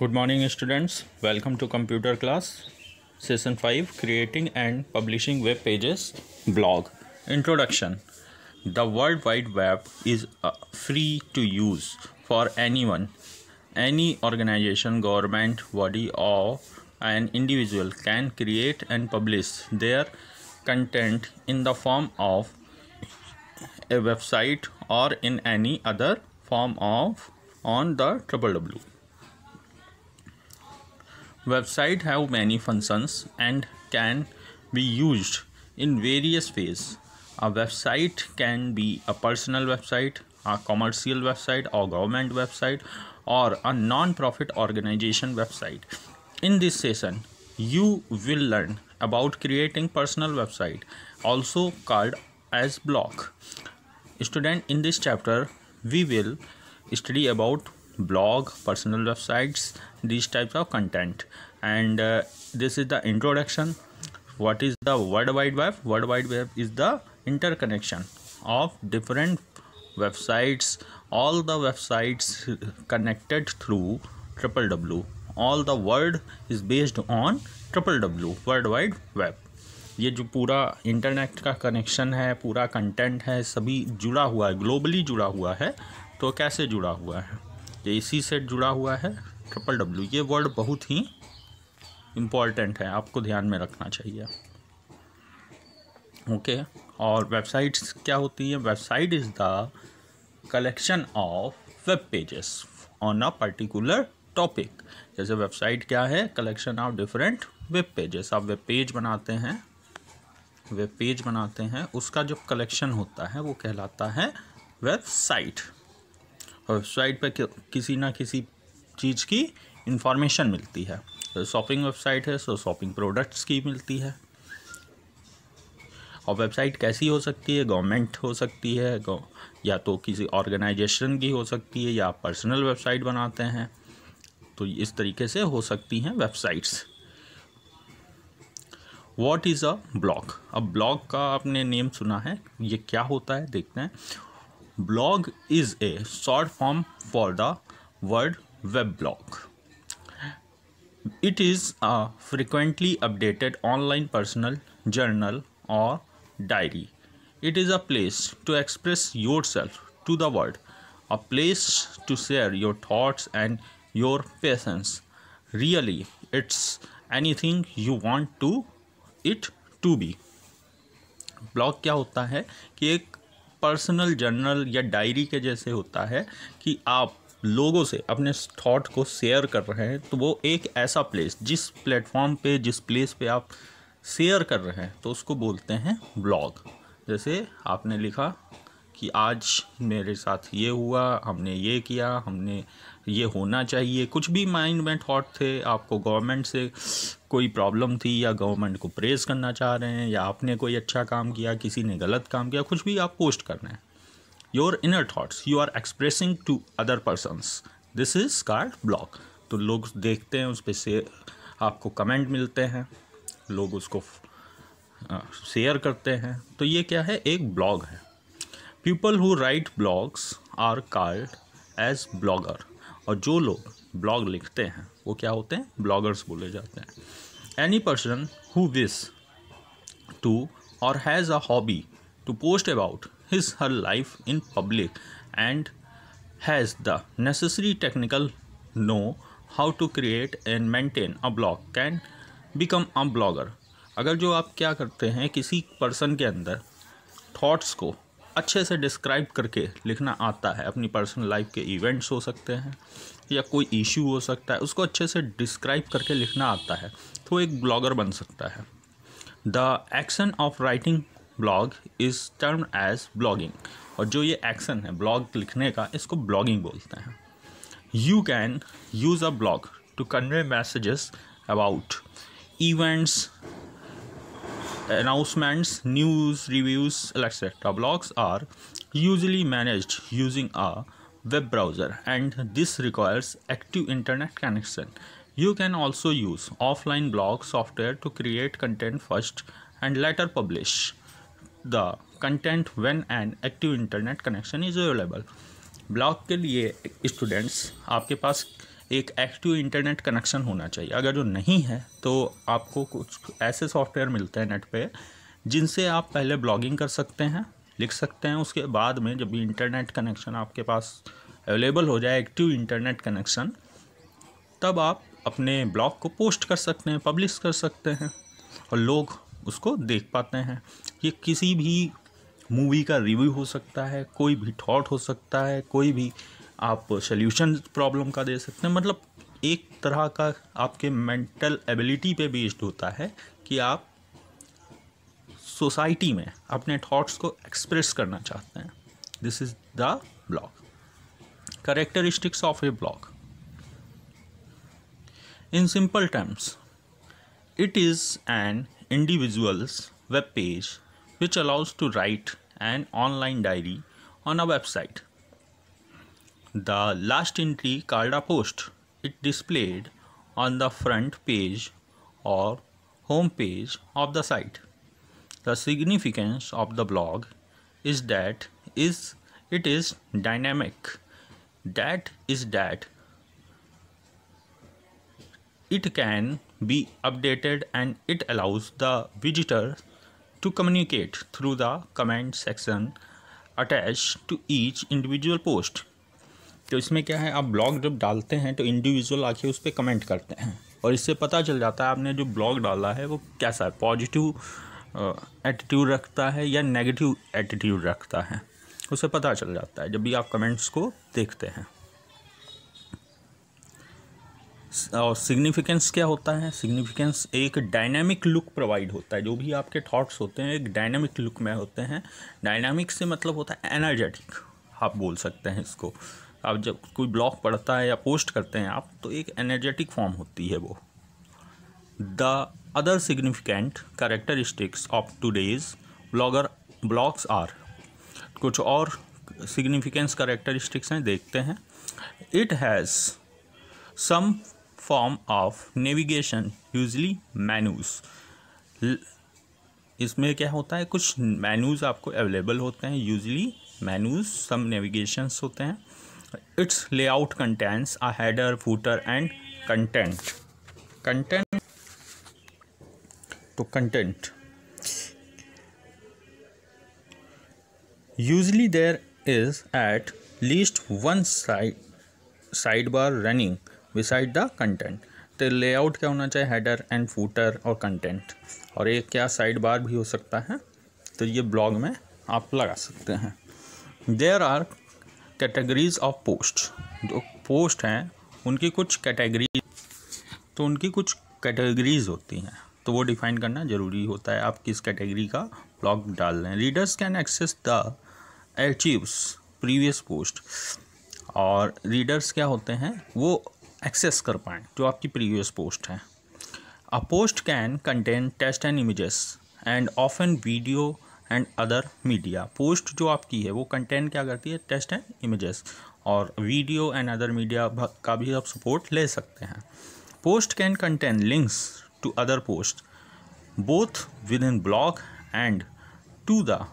Good morning students, welcome to computer class session 5 creating and publishing web pages blog. Introduction. The World Wide Web is free to use for anyone. Any organization, government, body or an individual can create and publish their content in the form of a website or in any other form of on the www. Websites have many functions and can be used in various ways. A website can be a personal website, a commercial website or government website, or a non-profit organization website. In this session, you will learn about creating personal website, also called as blog. Student, in this chapter, we will study about blog, personal websites, these types of content, and this is the introduction. What is the World Wide Web? World Wide Web is the interconnection of different websites, all the websites connected through www. All the world is based on www, World Wide Web. ये जो पूरा internet का connection है, पूरा content है, सभी जुड़ा हुआ है, ग्लोबली जुड़ा हुआ है. तो कैसे जुड़ा हुआ है? ये इसी से जुड़ा हुआ है www. ये वर्ड बहुत ही इम्पॉर्टेंट है, आपको ध्यान में रखना चाहिए. ओके. और वेबसाइट्स क्या होती है? Website is the collection of web pages on a particular topic. जैसे वेबसाइट क्या है? Collection of different web pages. आप वेब पेज बनाते हैं, उसका जो कलेक्शन होता है वो कहलाता है वेबसाइट. वेबसाइट पे किसी ना किसी चीज़ की इंफॉर्मेशन मिलती है. तो शॉपिंग वेबसाइट है तो शॉपिंग प्रोडक्ट्स की मिलती है. और वेबसाइट कैसी हो सकती है? गवर्नमेंट हो सकती है, या तो किसी ऑर्गेनाइजेशन की हो सकती है, या पर्सनल वेबसाइट बनाते हैं. तो इस तरीके से हो सकती हैं websites. What is a blog? अब ब्लॉग का आपने नेम सुना है, ये क्या होता है देखते हैं. Blog is a short form for the word web blog. It is a frequently updated online personal journal or diary. It is a place to express yourself to the world, a place to share your thoughts and your passions. Really, it's anything you want it to be. Blog क्या होता है कि एक personal journal या diary के जैसे होता है कि आप लोगों से अपने थॉट को शेयर कर रहे हैं. तो वो एक ऐसा प्लेस, जिस प्लेटफॉर्म पे, जिस प्लेस पे आप शेयर कर रहे हैं, तो उसको बोलते हैं ब्लॉग. जैसे आपने लिखा कि आज मेरे साथ ये हुआ, हमने ये किया, हमने ये होना चाहिए, कुछ भी माइंड में थॉट थे, आपको गवर्नमेंट से कोई प्रॉब्लम थी, या गवर्नमेंट को प्रेज़ करना चाह रहे हैं, या आपने कोई अच्छा काम किया, किसी ने गलत काम किया, कुछ भी आप पोस्ट कर रहे हैं. Your inner thoughts you are expressing to other persons, this is called blog. तो लोग देखते हैं, उस पर से आपको कमेंट मिलते हैं, लोग उसको शेयर करते हैं. तो ये क्या है? एक ब्लॉग है. People who write blogs are called as blogger. और जो लोग ब्लॉग लिखते हैं वो क्या होते हैं? ब्लॉगर्स बोले जाते हैं. Any person who wish to or has a hobby to post about his her life in public and has the necessary technical know how to create and maintain a blog can become a blogger. अगर जो आप क्या करते हैं, किसी person के अंदर thoughts को अच्छे से डिस्क्राइब करके लिखना आता है, अपनी पर्सनल लाइफ के इवेंट्स हो सकते हैं या कोई इशू हो सकता है, उसको अच्छे से डिस्क्राइब करके लिखना आता है, तो एक ब्लॉगर बन सकता है. The action of writing blog is termed as blogging. और जो ये एक्शन है ब्लॉग लिखने का, इसको ब्लॉगिंग बोलते हैं. You can use a blog to convey messages about events, announcements, news, reviews, etc. Blogs are usually managed using a web browser, and this requires active internet connection. You can also use offline blog software to create content first and later publish the content when an active internet connection is available. Blog के लिए students आपके पास एक active internet connection होना चाहिए। अगर जो नहीं है तो आपको कुछ ऐसे सॉफ्टवेयर मिलते हैं नेट पे जिनसे आप पहले ब्लॉगिंग कर सकते हैं, लिख सकते हैं, उसके बाद में जब भी इंटरनेट कनेक्शन आपके पास अवेलेबल हो जाए, एक्टिव इंटरनेट कनेक्शन, तब आप अपने ब्लॉग को पोस्ट कर सकते हैं, पब्लिश कर सकते हैं और लोग उसको देख पाते हैं। ये किसी भी मूवी का रिव्यू हो सकता है, कोई भी थॉट हो सकता है, कोई भी आप सल्यूशन प्रॉब्लम का दे सकते हैं। मतलब एक तरह का आपके मेंटल एबिलिटी पे बेस्ड होता है कि आप सोसाइटी में अपने थॉट्स को एक्सप्रेस करना चाहते हैं। This is the blog. Characteristics of A blog in simple terms, it is an individual's web page which allows to write an online diary on a website. The last entry called a post, it displayed on the front page or home page of the site. The significance of the blog is that it is dynamic. That it can be updated and it allows the visitor to communicate through the comment section attached to each individual post. तो इसमें क्या है, आप blog जब डालते हैं तो individual आके उस पर कमेंट करते हैं और इससे पता चल जाता है आपने जो ब्लॉग डाला है वो कैसा है, पॉजिटिव एटीट्यूड रखता है या नेगेटिव एटीट्यूड रखता है, उसे पता चल जाता है जब भी आप कमेंट्स को देखते हैं। और सिग्निफिकेंस क्या होता है? सिग्निफिकेंस एक डायनामिक लुक प्रोवाइड होता है। जो भी आपके थॉट्स होते हैं एक डायनामिक लुक में होते हैं। डायनामिक से मतलब होता है एनर्जेटिक, आप बोल सकते हैं इसको। आप जब कोई ब्लॉग पढ़ता है या पोस्ट करते हैं आप, तो एक एनर्जेटिक फॉर्म होती है वो। The other significant characteristics of today's blogs are, कुछ और सिग्निफिकेंस कैरेक्टरिस्टिक्स हैं, देखते हैं। It has some form of navigation, usually menus. इसमें क्या होता है, कुछ मेनूज आपको अवेलेबल होते हैं, यूजली मेनूज, सम नेविगेशंस होते हैं। It's layout contents a header, footer and content. तो content usually there is at least one side bar running beside the content. तो लेआउट क्या होना चाहिए, हेडर एंड फूटर और कंटेंट, और एक क्या साइड बार भी हो सकता है। तो ये ब्लॉग में आप लगा सकते हैं। There are categories of post. जो पोस्ट हैं उनकी कुछ कैटेगरीज होती हैं, तो वो डिफाइन करना ज़रूरी होता है, आप किस कैटेगरी का ब्लॉग डाल रहे हैं। Readers can access the archives previous post, और रीडर्स क्या होते हैं वो एक्सेस कर पाएँ जो आपकी प्रीवियस पोस्ट है। A post can contain text and images and often video and other media. Post जो आपकी है वो कंटेन क्या करती है, टेक्स्ट एंड इमेजेस, और वीडियो एंड अदर मीडिया का भी आप सपोर्ट ले सकते हैं। Post can contain links to other post both within blog and to the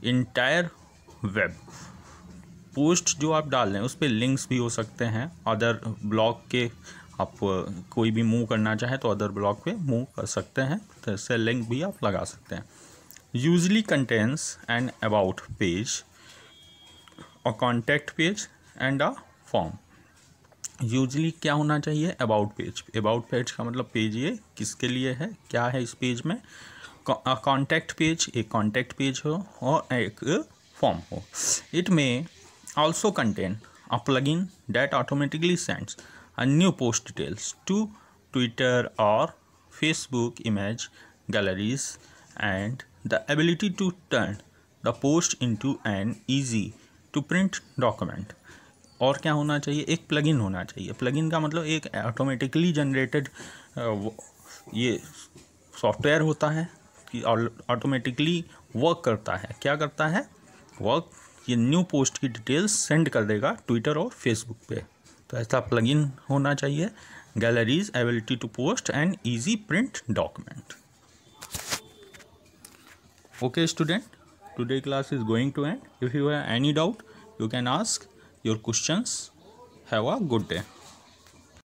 entire web. Post जो आप डाल रहे हैं उस पर लिंक्स भी हो सकते हैं अदर ब्लॉग के, आप कोई भी मूव करना चाहें तो अदर ब्लॉग पे मूव कर सकते हैं, तो इससे लिंक भी आप लगा सकते हैं। Usually contains an about page और contact page and a form. Usually क्या होना चाहिए, अबाउट पेज। अबाउट पेज का मतलब पेज ये किसके लिए है, क्या है इस पेज में। कॉन्टैक्ट पेज, एक कॉन्टैक्ट पेज हो और एक फॉर्म हो। इट में also contain a plugin that automatically sends a new post details to Twitter or Facebook image galleries, and the ability to turn the post into an easy to print document। और क्या होना चाहिए, एक plugin होना चाहिए। Plugin का मतलब एक ऑटोमेटिकली जनरेटेड ये सॉफ्टवेयर होता है कि ऑटोमेटिकली वर्क करता है। क्या करता है वर्क, ये न्यू पोस्ट की डिटेल्स सेंड कर देगा ट्विटर और फेसबुक पे। तो ऐसा प्लगइन होना चाहिए। Galleries ability to post and easy print document. Okay student, today class is going to end. If you have any doubt you can ask your questions. Have a good day.